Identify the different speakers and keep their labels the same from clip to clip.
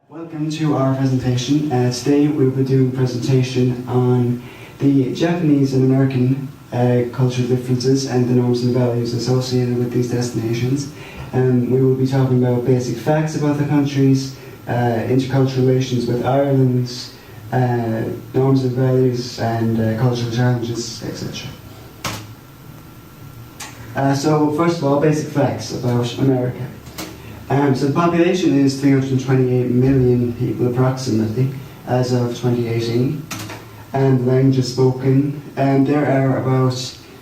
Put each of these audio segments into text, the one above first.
Speaker 1: Welcome to our presentation. Today we will be doing a presentation on the Japanese and American cultural differences and the norms and values associated with these destinations. We will be talking about basic facts about the countries, intercultural relations with Ireland, norms and values and cultural challenges, etc. So first of all, basic facts about America. So the population is 328 million people approximately as of 2018, and the languages spoken, there are about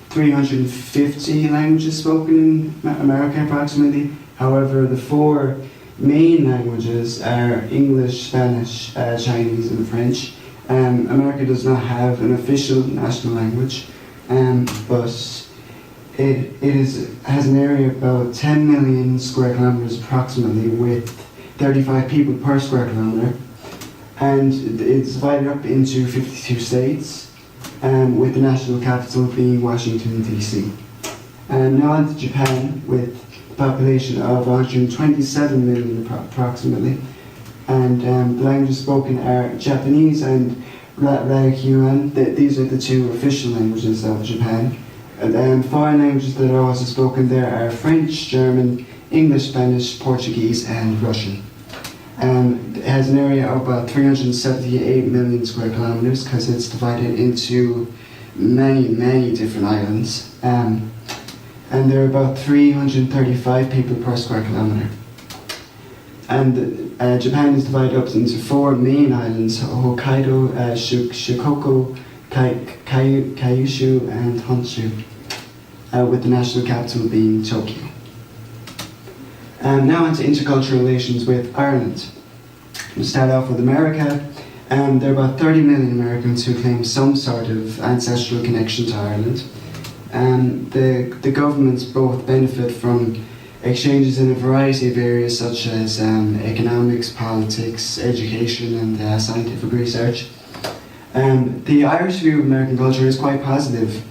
Speaker 1: 350 languages spoken in America approximately. However, the four main languages are English, Spanish, Chinese and French. America does not have an official national language, but it has an area of about 10 million square kilometres approximately, with 35 people per square kilometre, and it's divided up into 52 states, with the national capital being Washington DC. Now on to Japan, with a population of 127 million approximately, and the languages spoken are Japanese and Ryukyuan. These are the two official languages of Japan. Foreign languages that are also spoken there are French, German, English, Spanish, Portuguese and Russian. It has an area of about 378 million square kilometres because it's divided into many different islands. And there are about 335 people per square kilometre. And Japan is divided up into four main islands: Hokkaido, Shikoku, Kyushu and Honshu, with the national capital being Tokyo. Now on to intercultural relations with Ireland. We'll start off with America. There are about 30 million Americans who claim some sort of ancestral connection to Ireland. The governments both benefit from exchanges in a variety of areas such as economics, politics, education and scientific research. The Irish view of American culture is quite positive,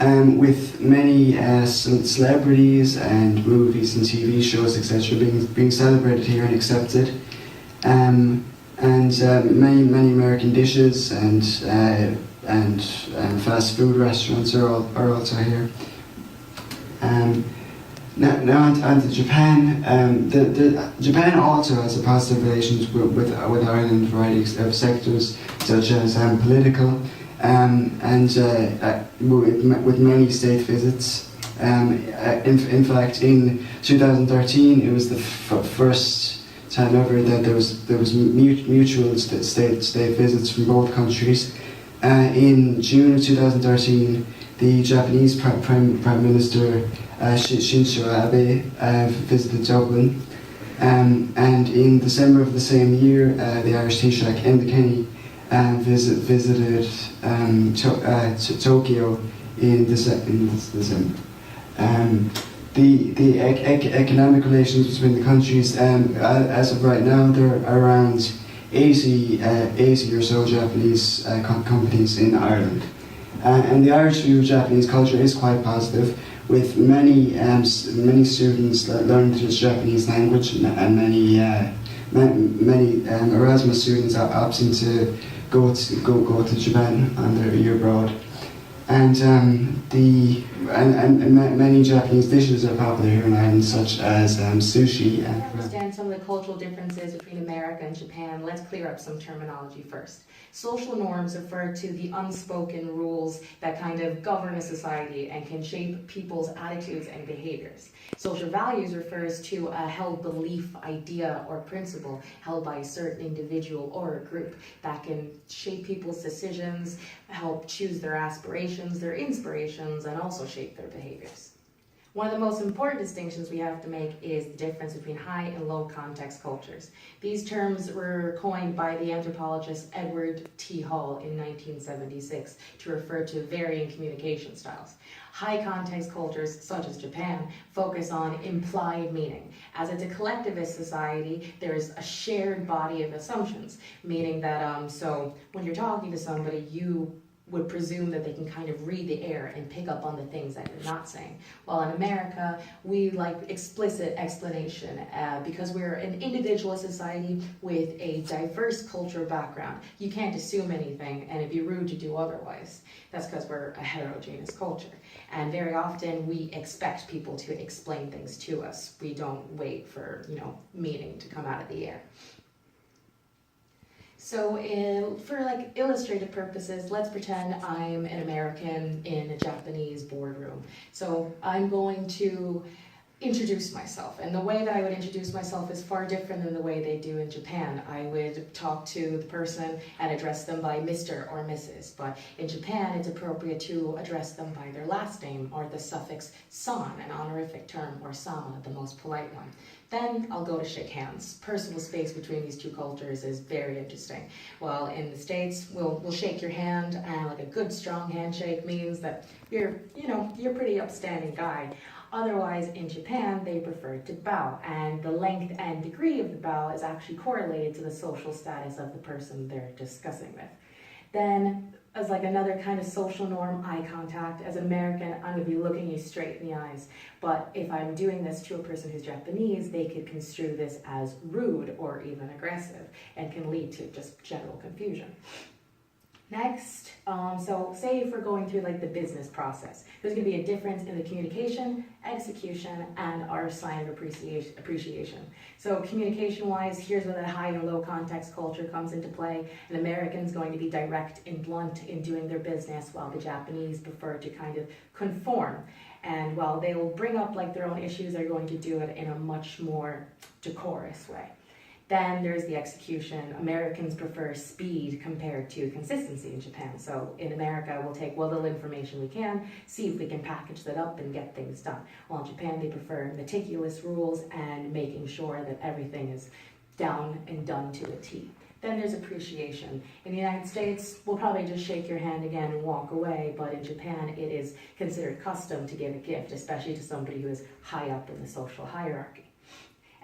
Speaker 1: with many celebrities and movies and TV shows, etc., being celebrated here and accepted, and many American dishes and fast food restaurants are also here. Now on to Japan. Japan also has a positive relations with Ireland in a variety of sectors, such as political, and with many state visits. In fact, in 2013, it was the first time ever that there was mutual state visits from both countries. In June of 2013, the Japanese Prime Minister Shinzo Abe visited Dublin, and in December of the same year, the Irish Taoiseach Enda Kenny visited Tokyo in December. The economic relations between the countries, as of right now, there are around 80 or so Japanese companies in Ireland. And the Irish view of Japanese culture is quite positive, with many students learning the Japanese language, and many Erasmus students are opting to go to Japan on their year abroad. And many Japanese dishes are popular here in Ireland, such as sushi and.
Speaker 2: To understand some of the cultural differences between America and Japan, let's clear up some terminology first. Social norms refer to the unspoken rules that kind of govern a society and can shape people's attitudes and behaviors. Social values refers to a held belief, idea, or principle held by a certain individual or a group that can shape people's decisions, help choose their aspirations, their inspirations, and also shape their behaviors. One of the most important distinctions we have to make is the difference between high and low context cultures. These terms were coined by the anthropologist Edward T. Hall in 1976 to refer to varying communication styles. High context cultures, such as Japan, focus on implied meaning. As it's a collectivist society, there's a shared body of assumptions, meaning that so when you're talking to somebody, you would presume that they can kind of read the air and pick up on the things that you're not saying. While in America, we like explicit explanation because we're an individualist society with a diverse cultural background. You can't assume anything and it'd be rude to do otherwise. That's because we're a heterogeneous culture. And very often we expect people to explain things to us. We don't wait for, meaning to come out of the air. So for like illustrative purposes, let's pretend I'm an American in a Japanese boardroom. So I'm going to introduce myself. And the way that I would introduce myself is far different than the way they do in Japan. I would talk to the person and address them by Mr. or Mrs. But in Japan, it's appropriate to address them by their last name or the suffix san, an honorific term, or sama, the most polite one. Then I'll go to shake hands. Personal space between these two cultures is very interesting. While in the States, we'll shake your hand, and like a good strong handshake means that you're a pretty upstanding guy. Otherwise, in Japan, they prefer to bow, and the length and degree of the bow is actually correlated to the social status of the person they're discussing with. Then, as like another kind of social norm, eye contact. As an American, I'm going to be looking you straight in the eyes. But if I'm doing this to a person who's Japanese, they could construe this as rude or even aggressive and can lead to just general confusion. Next, so say if we're going through like the business process, there's going to be a difference in the communication, execution, and our sign of appreciation. So communication-wise, here's where the high and low context culture comes into play. An American's going to be direct and blunt in doing their business, while the Japanese prefer to kind of conform. And while they will bring up like their own issues, they're going to do it in a much more decorous way. Then there's the execution. Americans prefer speed compared to consistency in Japan. So in America, we'll take what little information we can, see if we can package that up and get things done. While in Japan, they prefer meticulous rules and making sure that everything is down and done to a T. Then there's appreciation. In the United States, we'll probably just shake your hand again and walk away, but in Japan, it is considered custom to give a gift, especially to somebody who is high up in the social hierarchy.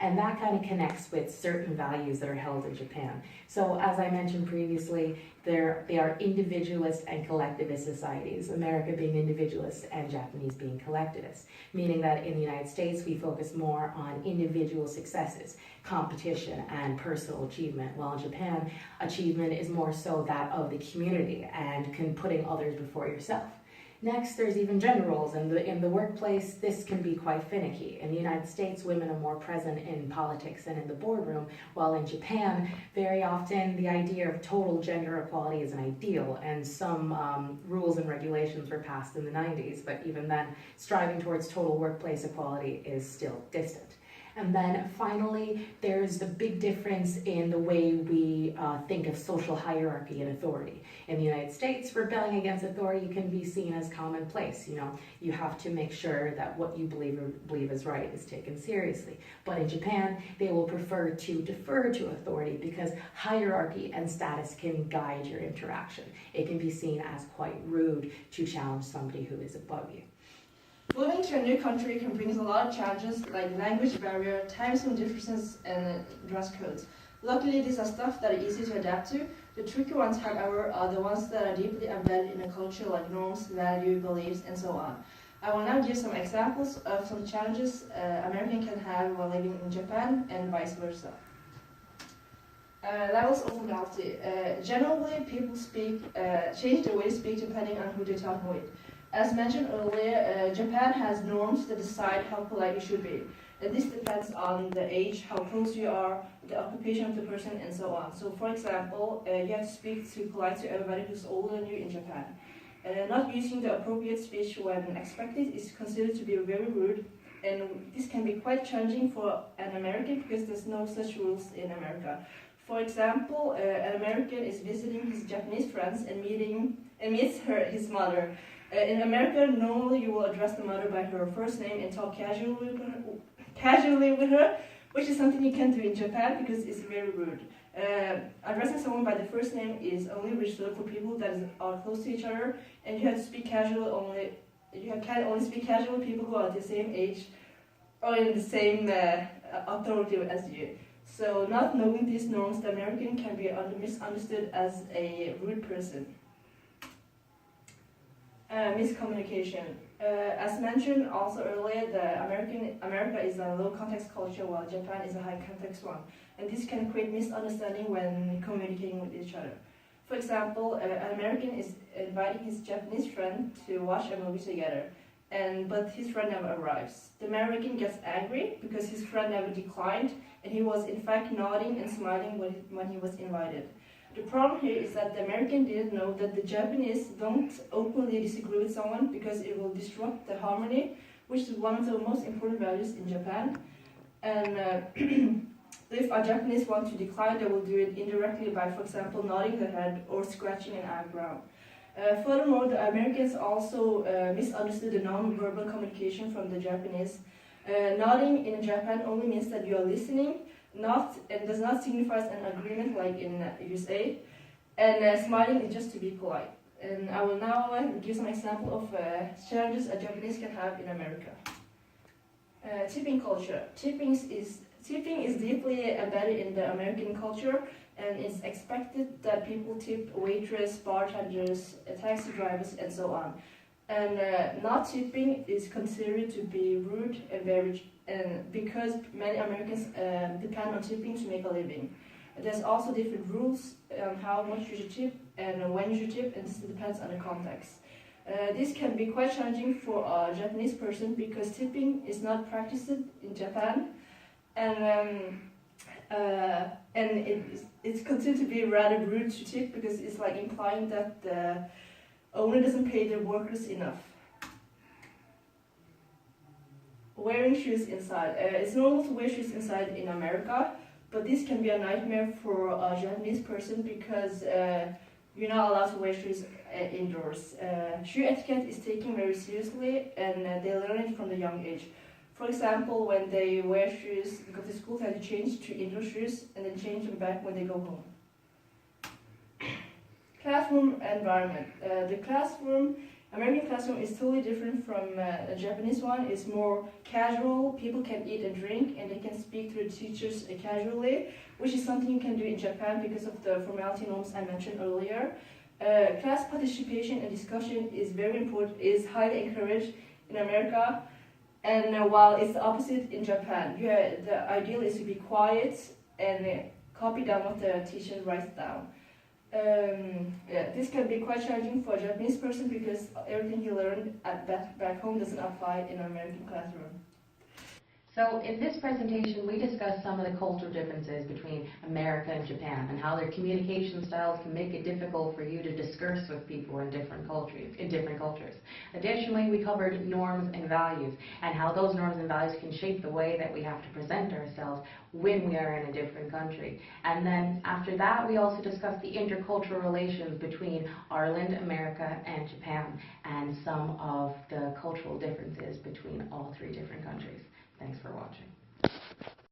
Speaker 2: And that kind of connects with certain values that are held in Japan. So as I mentioned previously, they are individualist and collectivist societies, America being individualist and Japanese being collectivist, meaning that in the United States, we focus more on individual successes, competition, and personal achievement, while in Japan, achievement is more so that of the community and putting others before yourself. Next, there's even gender roles. In the workplace, this can be quite finicky. In the United States, women are more present in politics and in the boardroom, while in Japan, very often the idea of total gender equality is an ideal, and some rules and regulations were passed in the 90s, but even then, striving towards total workplace equality is still distant. And then finally, there's the big difference in the way we think of social hierarchy and authority. In the United States, rebelling against authority can be seen as commonplace. You have to make sure that what you believe is right is taken seriously. But in Japan, they will prefer to defer to authority because hierarchy and status can guide your interaction. It can be seen as quite rude to challenge somebody who is above you.
Speaker 3: Moving to a new country can bring a lot of challenges like language barrier, time zone differences, and dress codes. Luckily, these are stuff that are easy to adapt to. The tricky ones, however, are the ones that are deeply embedded in a culture like norms, value, beliefs, and so on. I will now give some examples of some challenges Americans can have while living in Japan and vice versa. Levels of formality. Generally, people change their way to speak depending on who they're talking with. As mentioned earlier, Japan has norms that decide how polite you should be. This depends on the age, how close you are, the occupation of the person, and so on. So, for example, you have to speak polite to everybody who's older than you in Japan. Not using the appropriate speech when expected is considered to be very rude, and this can be quite challenging for an American because there's no such rules in America. For example, an American is visiting his Japanese friends and meets his mother. In America, normally you will address the mother by her first name and talk casually with her, which is something you can't do in Japan because it's very rude. Addressing someone by the first name is only reserved for people that are close to each other, and you have to speak casually only. Can only speak casually with people who are the same age or in the same authority as you. So, not knowing these norms, the American can be misunderstood as a rude person. Miscommunication. As mentioned also earlier, America is a low context culture while Japan is a high context one. And this can create misunderstanding when communicating with each other. For example, an American is inviting his Japanese friend to watch a movie together, but his friend never arrives. The American gets angry because his friend never declined, and he was in fact nodding and smiling when he was invited. The problem here is that the American didn't know that the Japanese don't openly disagree with someone because it will disrupt the harmony, which is one of the most important values in Japan. And if a Japanese want to decline, they will do it indirectly by, for example, nodding their head or scratching an eyebrow. Furthermore, the Americans also misunderstood the non-verbal communication from the Japanese. Nodding in Japan only means that you are listening, and does not signify an agreement like in USA. And smiling is just to be polite. And I will now give some example of challenges a Japanese can have in America. Tipping culture. Tipping is deeply embedded in the American culture, and it's expected that people tip waitress, bartenders, taxi drivers, and so on. And not tipping is considered to be rude and because many Americans depend on tipping to make a living. There's also different rules on how much you should tip and when you should tip, and this depends on the context. This can be quite challenging for a Japanese person because tipping is not practiced in Japan, and it's considered to be rather rude to tip because it's like implying that the owner doesn't pay their workers enough. Wearing shoes inside. It's normal to wear shoes inside in America, but this can be a nightmare for a Japanese person because you're not allowed to wear shoes indoors. Shoe etiquette is taken very seriously, and they learn it from a young age. For example, when they wear shoes, go to school, they have to change to indoor shoes and then change them back when they go home. Classroom environment. American classroom is totally different from the Japanese one. It's more casual, people can eat and drink, and they can speak to the teachers casually, which is something you can do in Japan because of the formality norms I mentioned earlier. Class participation and discussion is very important, is highly encouraged in America, and while it's the opposite in Japan. The ideal is to be quiet and copy down what the teacher writes down. This can be quite challenging for a Japanese person because everything he learned back home doesn't apply in an American classroom.
Speaker 2: So in this presentation, we discussed some of the cultural differences between America and Japan and how their communication styles can make it difficult for you to discourse with people in different cultures. Additionally, we covered norms and values and how those norms and values can shape the way that we have to present ourselves when we are in a different country. And then after that, we also discussed the intercultural relations between Ireland, America, and Japan, and some of the cultural differences between all three different countries. Thanks for watching.